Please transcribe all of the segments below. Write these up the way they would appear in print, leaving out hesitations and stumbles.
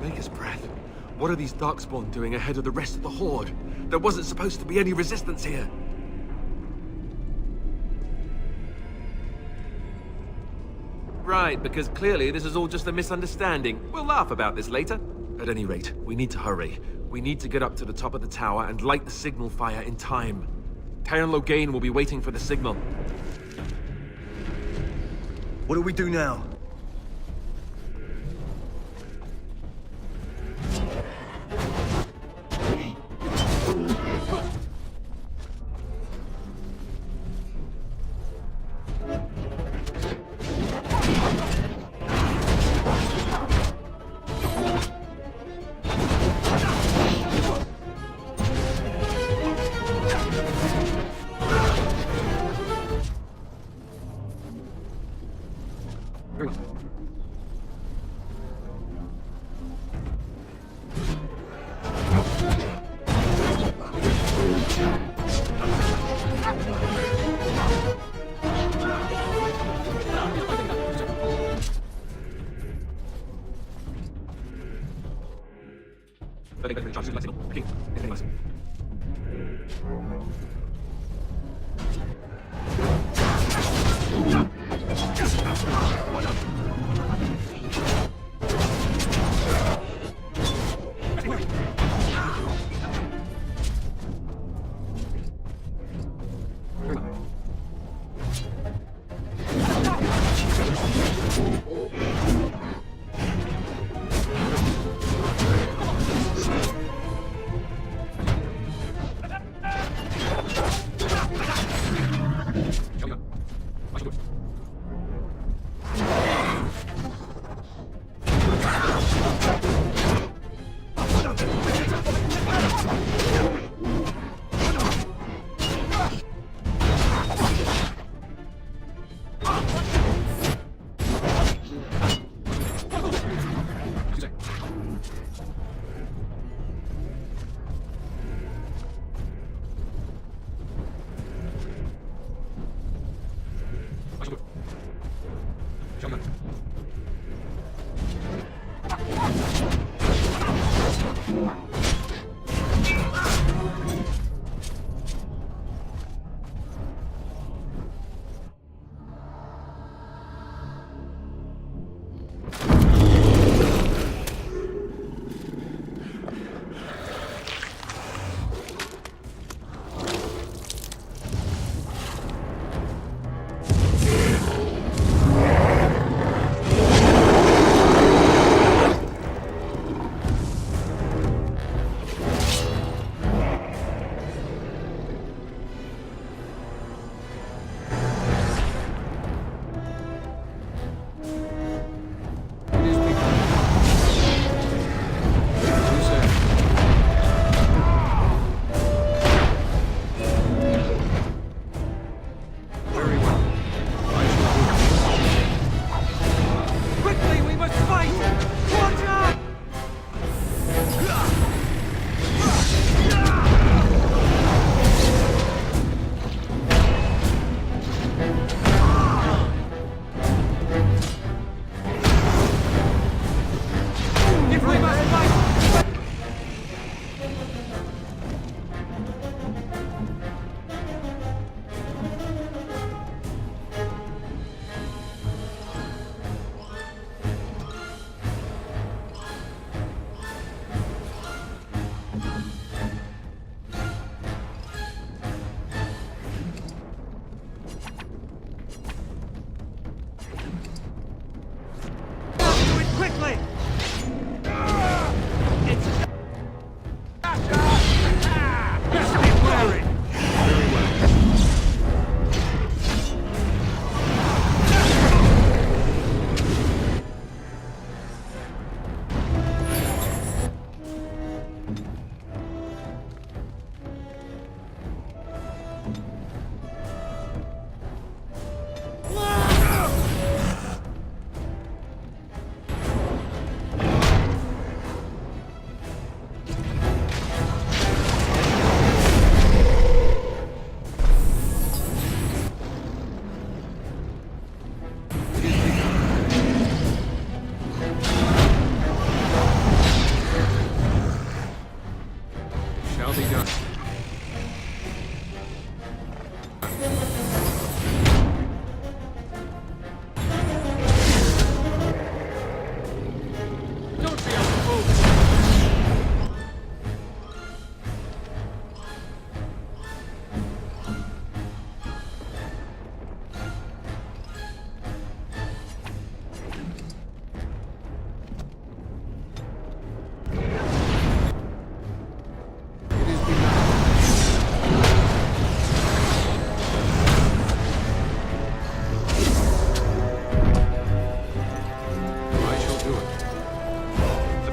Maker's breath. What are these Darkspawn doing ahead of the rest of the Horde? There wasn't supposed to be any resistance here. Right, because clearly this is all just a misunderstanding. We'll laugh about this later. At any rate, we need to hurry. We need to get up to the top of the tower and light the signal fire in time. Cairn Logain will be waiting for the signal. What do we do now?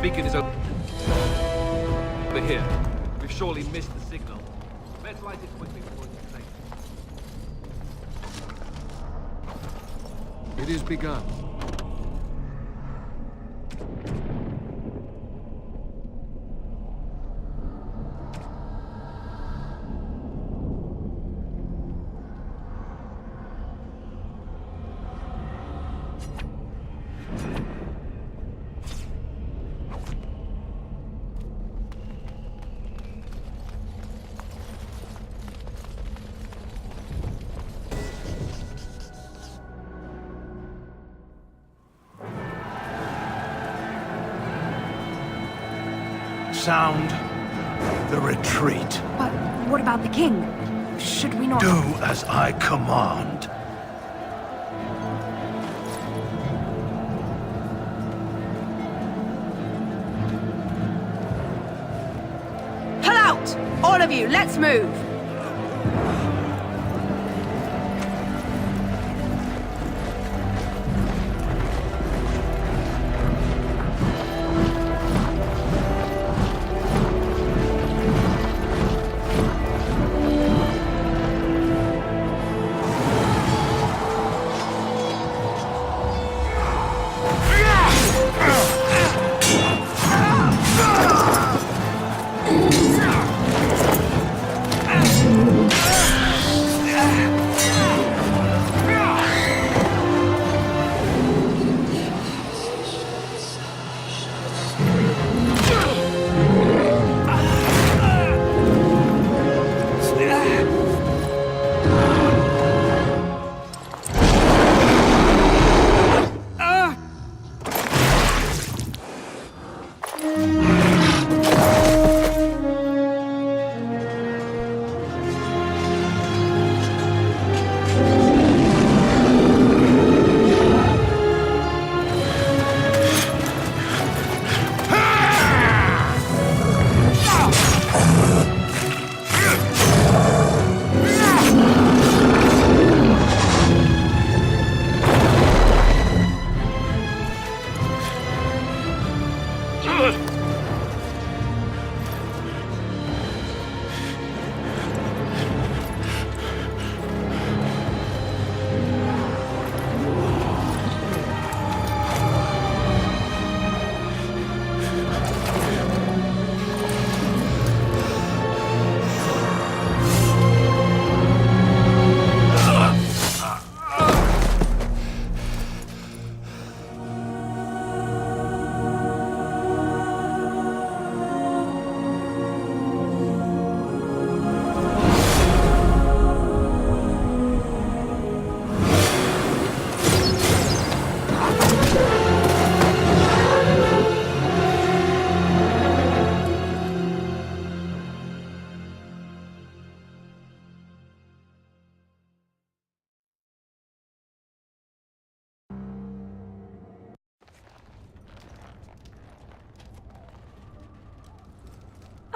beacon is over here. We've surely missed the signal. Let's light it quickly before it's late. It is begun. Sound the retreat. But what about the king? Should we not... Do as I command. Pull out! All of you, let's move!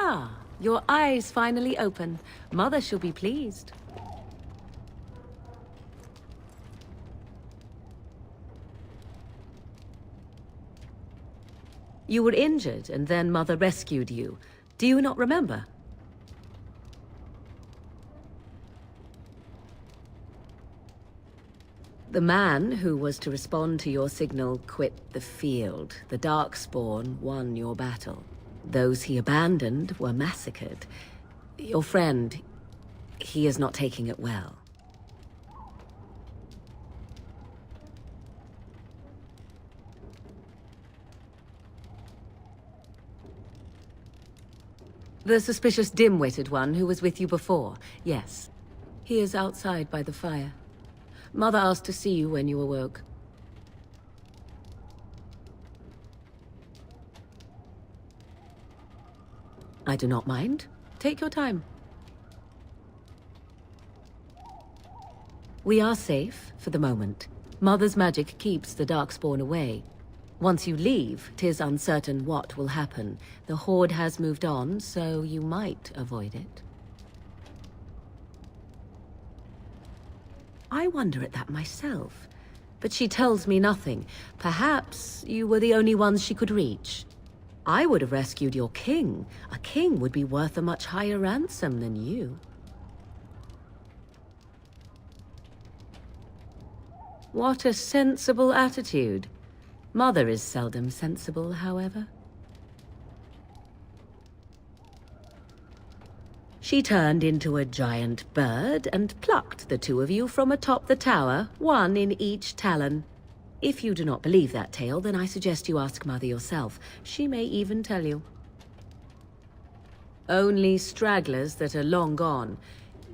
Ah, your eyes finally open. Mother shall be pleased. You were injured, and then Mother rescued you. Do you not remember? The man who was to respond to your signal quit the field. The Darkspawn won your battle. Those he abandoned were massacred. Your friend, he is not taking it well. The suspicious dim-witted one who was with you before, yes. He is outside by the fire. Mother asked to see you when you awoke. I do not mind. Take your time. We are safe, for the moment. Mother's magic keeps the Darkspawn away. Once you leave, 'tis uncertain what will happen. The Horde has moved on, so you might avoid it. I wonder at that myself, but she tells me nothing. Perhaps you were the only ones she could reach. I would have rescued your king. A king would be worth a much higher ransom than you. What a sensible attitude. Mother is seldom sensible, however. She turned into a giant bird and plucked the two of you from atop the tower, one in each talon. If you do not believe that tale, then I suggest you ask Mother yourself. She may even tell you. Only stragglers that are long gone.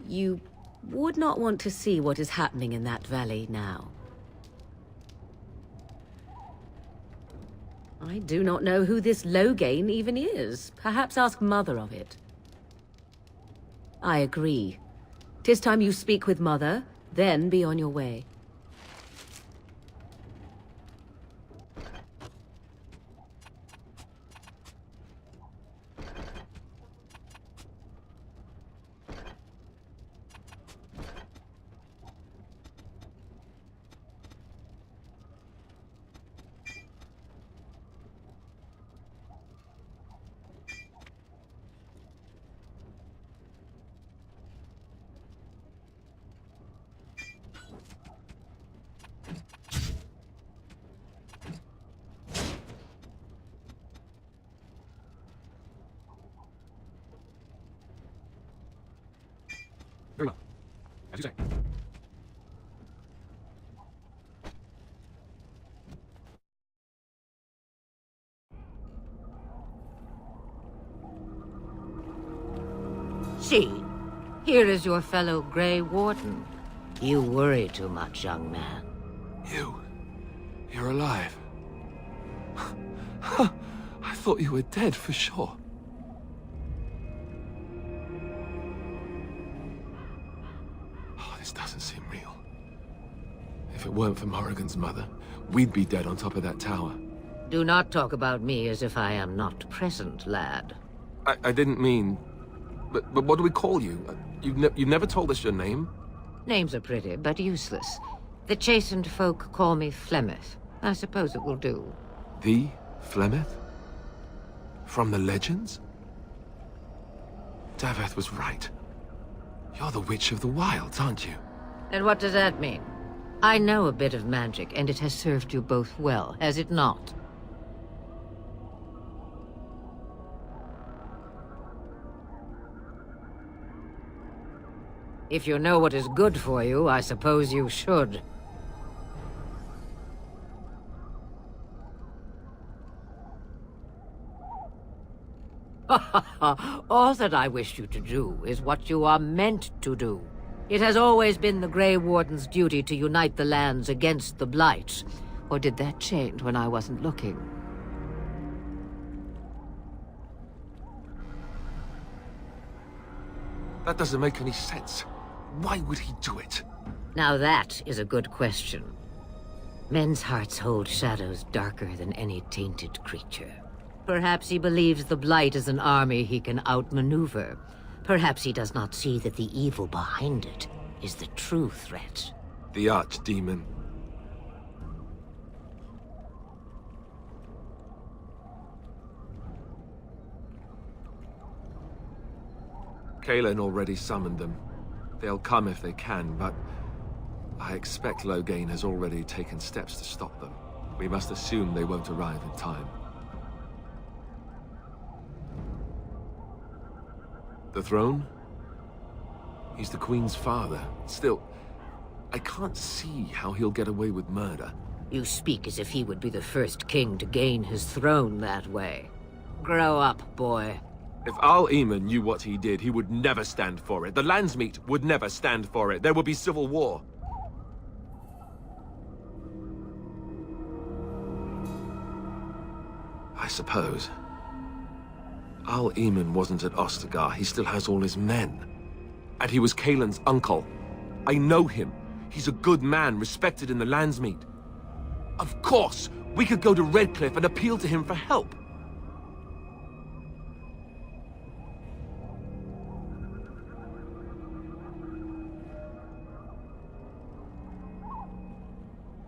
You would not want to see what is happening in that valley now. I do not know who this Loghain even is. Perhaps ask Mother of it. I agree. 'Tis time you speak with Mother, then be on your way. Very well. As you say. See, here is your fellow Grey Warden. You worry too much, young man. You're alive. I thought you were dead for sure. Oh, this doesn't seem real. If it weren't for Morrigan's mother, we'd be dead on top of that tower. Do not talk about me as if I am not present, lad. I didn't mean... But what do we call you? You've never told us your name? Names are pretty, but useless. The chastened folk call me Flemeth. I suppose it will do. The Flemeth? From the legends? Daveth was right. You're the Witch of the Wilds, aren't you? And what does that mean? I know a bit of magic, and it has served you both well, has it not? If you know what is good for you, I suppose you should. All that I wish you to do is what you are meant to do. It has always been the Grey Warden's duty to unite the lands against the Blight. Or did that change when I wasn't looking? That doesn't make any sense. Why would he do it? Now that is a good question. Men's hearts hold shadows darker than any tainted creature. Perhaps he believes the Blight is an army he can outmaneuver. Perhaps he does not see that the evil behind it is the true threat. The Archdemon. Kaelin already summoned them. They'll come if they can, but I expect Loghain has already taken steps to stop them. We must assume they won't arrive in time. The throne? He's the Queen's father. Still, I can't see how he'll get away with murder. You speak as if he would be the first king to gain his throne that way. Grow up, boy. If Al-Eamon knew what he did, he would never stand for it. The Landsmeet would never stand for it. There would be civil war. I suppose. Al-Eamon wasn't at Ostagar. He still has all his men. And he was Kaelin's uncle. I know him. He's a good man, respected in the Landsmeet. Of course, we could go to Redcliffe and appeal to him for help.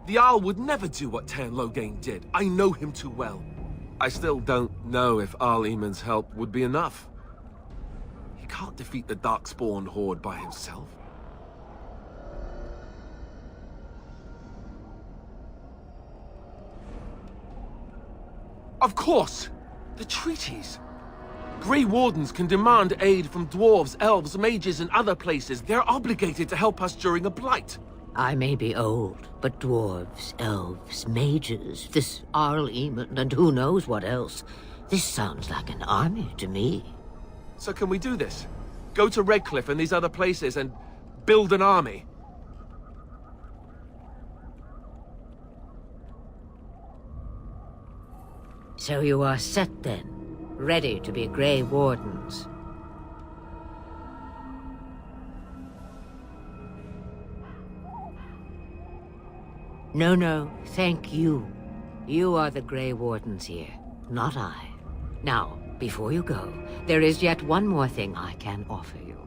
The Jarl would never do what Tairn Loghain did. I know him too well. I still don't know if Al-Eamon's help would be enough. He can't defeat the Darkspawn horde by himself. Of course! The treaties! Grey Wardens can demand aid from dwarves, elves, mages, and other places. They're obligated to help us during a blight. I may be old, but dwarves, elves, mages, this Al-Eamon, and who knows what else. This sounds like an army to me. So can we do this? Go to Redcliffe and these other places and build an army? So you are set then, ready to be Grey Wardens. No, thank you. You are the Grey Wardens here, not I. Now, before you go, there is yet one more thing I can offer you.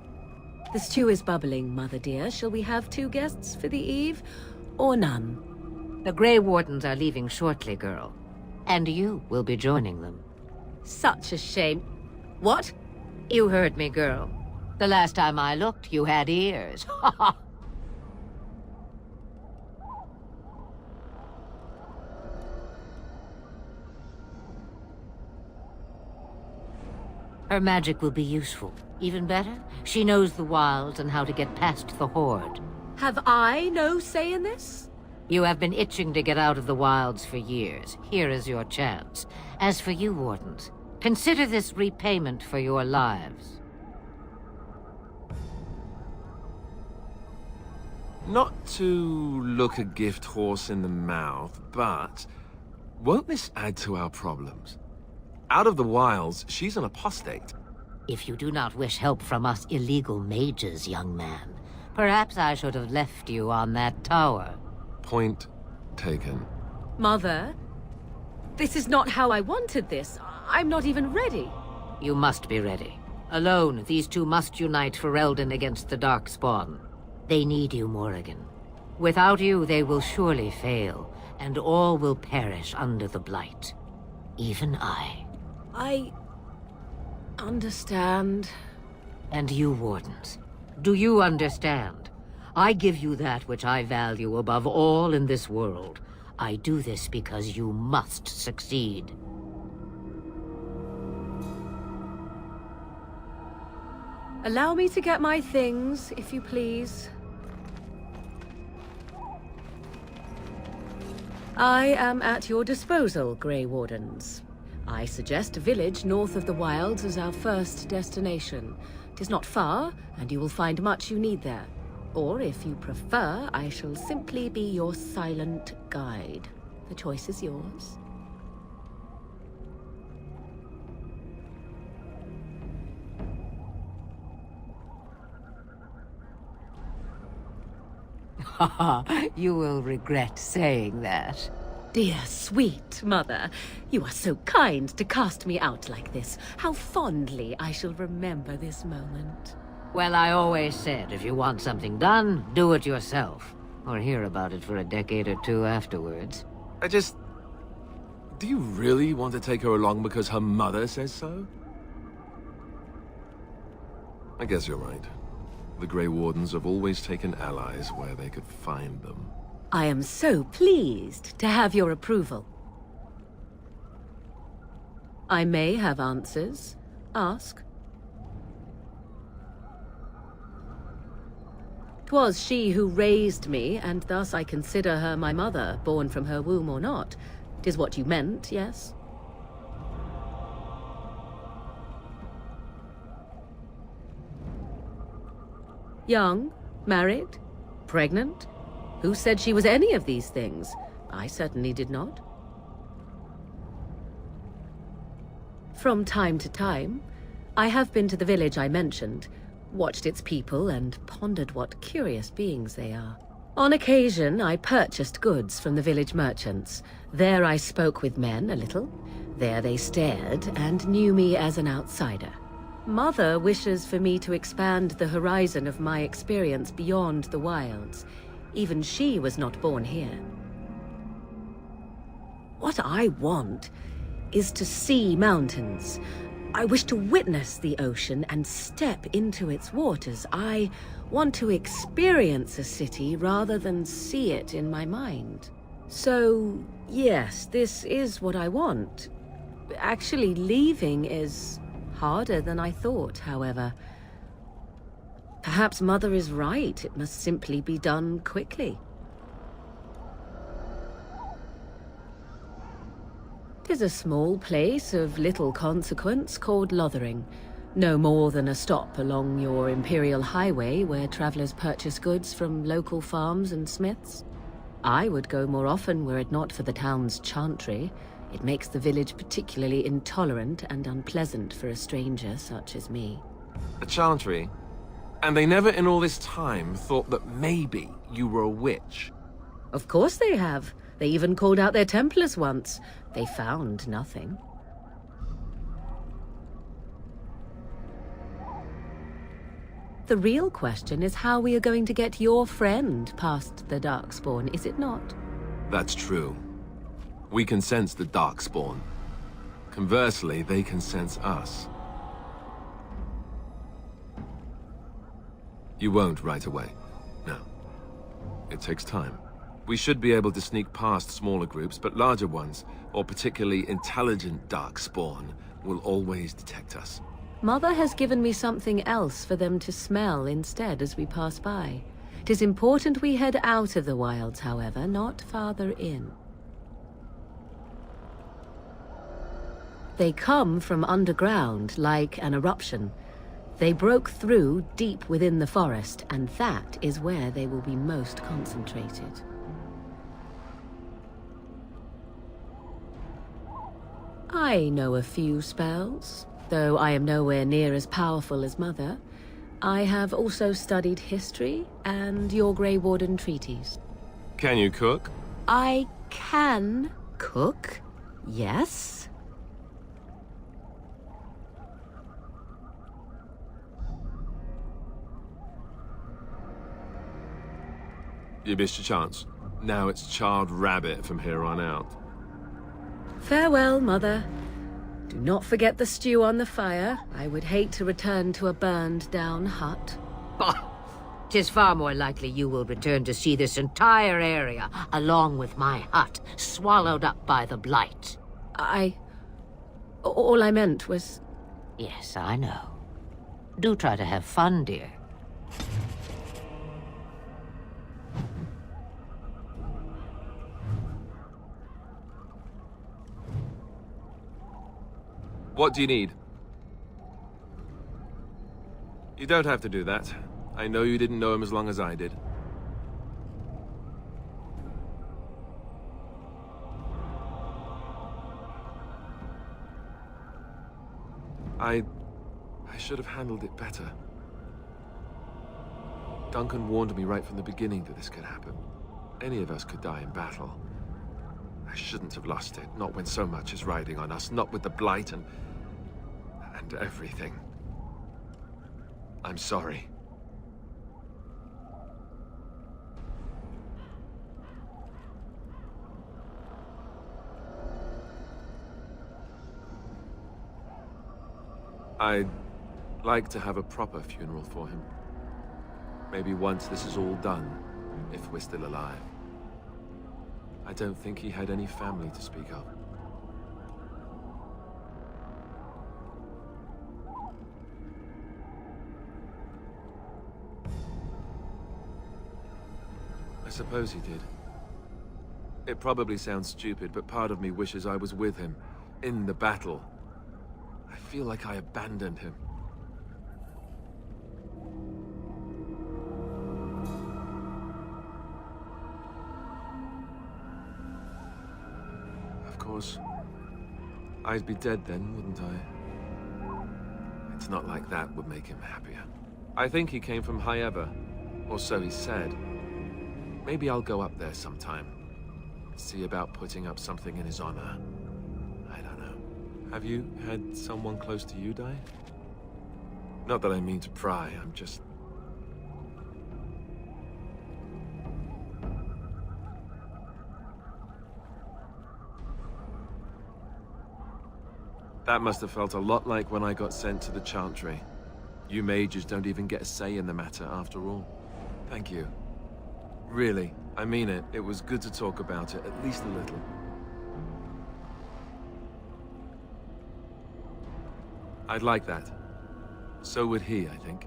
The stew is bubbling, Mother dear. Shall we have 2 guests for the eve, or none? The Grey Wardens are leaving shortly, girl. And you will be joining them. Such a shame. What? You heard me, girl. The last time I looked, you had ears. Ha ha! Her magic will be useful. Even better, she knows the wilds and how to get past the horde. Have I no say in this? You have been itching to get out of the wilds for years. Here is your chance. As for you, Wardens, consider this repayment for your lives. Not to look a gift horse in the mouth, but won't this add to our problems? Out of the wilds, she's an apostate. If you do not wish help from us illegal mages, young man, perhaps I should have left you on that tower. Point taken. Mother, this is not how I wanted this. I'm not even ready. You must be ready. Alone, these two must unite Ferelden against the Darkspawn. They need you, Morrigan. Without you, they will surely fail, and all will perish under the Blight. Even I. I understand. And you, Wardens, do you understand? I give you that which I value above all in this world. I do this because you must succeed. Allow me to get my things, if you please. I am at your disposal, Grey Wardens. I suggest a village north of the wilds as our first destination. 'Tis not far, and you will find much you need there. Or, if you prefer, I shall simply be your silent guide. The choice is yours. Haha, you will regret saying that. Dear, sweet mother, you are so kind to cast me out like this. How fondly I shall remember this moment. Well, I always said, if you want something done, do it yourself. Or hear about it for a decade or two afterwards. Do you really want to take her along because her mother says so? I guess you're right. The Grey Wardens have always taken allies where they could find them. I am so pleased to have your approval. I may have answers. Ask. 'Twas she who raised me, and thus I consider her my mother, born from her womb or not. 'Tis what you meant, yes? Young? Married? Pregnant? Who said she was any of these things? I certainly did not. From time to time, I have been to the village I mentioned, watched its people, and pondered what curious beings they are. On occasion, I purchased goods from the village merchants. There I spoke with men a little. There they stared and knew me as an outsider. Mother wishes for me to expand the horizon of my experience beyond the wilds. Even she was not born here. What I want is to see mountains. I wish to witness the ocean and step into its waters. I want to experience a city rather than see it in my mind. So, yes, this is what I want. Actually, leaving is harder than I thought, however. Perhaps Mother is right. It must simply be done quickly. 'Tis a small place of little consequence called Lothering. No more than a stop along your Imperial Highway where travelers purchase goods from local farms and smiths. I would go more often were it not for the town's chantry. It makes the village particularly intolerant and unpleasant for a stranger such as me. A chantry? And they never in all this time thought that maybe you were a witch? Of course they have. They even called out their Templars once. They found nothing. The real question is how we are going to get your friend past the Darkspawn, is it not? That's true. We can sense the Darkspawn. Conversely, they can sense us. You won't right away. No. It takes time. We should be able to sneak past smaller groups, but larger ones, or particularly intelligent Darkspawn, will always detect us. Mother has given me something else for them to smell instead as we pass by. 'Tis important we head out of the wilds, however, not farther in. They come from underground, like an eruption. They broke through deep within the forest, and that is where they will be most concentrated. I know a few spells, though I am nowhere near as powerful as Mother. I have also studied history and your Grey Warden treaties. Can you cook? I can cook, yes. You missed your chance. Now it's charred rabbit from here on out. Farewell, Mother. Do not forget the stew on the fire. I would hate to return to a burned-down hut. Bah! 'Tis far more likely you will return to see this entire area, along with my hut, swallowed up by the blight. All I meant was... Yes, I know. Do try to have fun, dear. What do you need? You don't have to do that. I know you didn't know him as long as I did. I should have handled it better. Duncan warned me right from the beginning that this could happen. Any of us could die in battle. I shouldn't have lost it, not when so much is riding on us, not with the blight and everything. I'm sorry. I'd like to have a proper funeral for him. Maybe once this is all done, if we're still alive. I don't think he had any family to speak of. I suppose he did. It probably sounds stupid, but part of me wishes I was with him, in the battle. I feel like I abandoned him. Of course, I'd be dead then, wouldn't I? It's not like that would make him happier. I think he came from High Ever, or so he said. Maybe I'll go up there sometime. See about putting up something in his honor. I don't know. Have you had someone close to you die? Not that I mean to pry, I'm just... That must have felt a lot like when I got sent to the Chantry. You mages don't even get a say in the matter after all. Thank you. Really, I mean it. It was good to talk about it, at least a little. I'd like that. So would he, I think.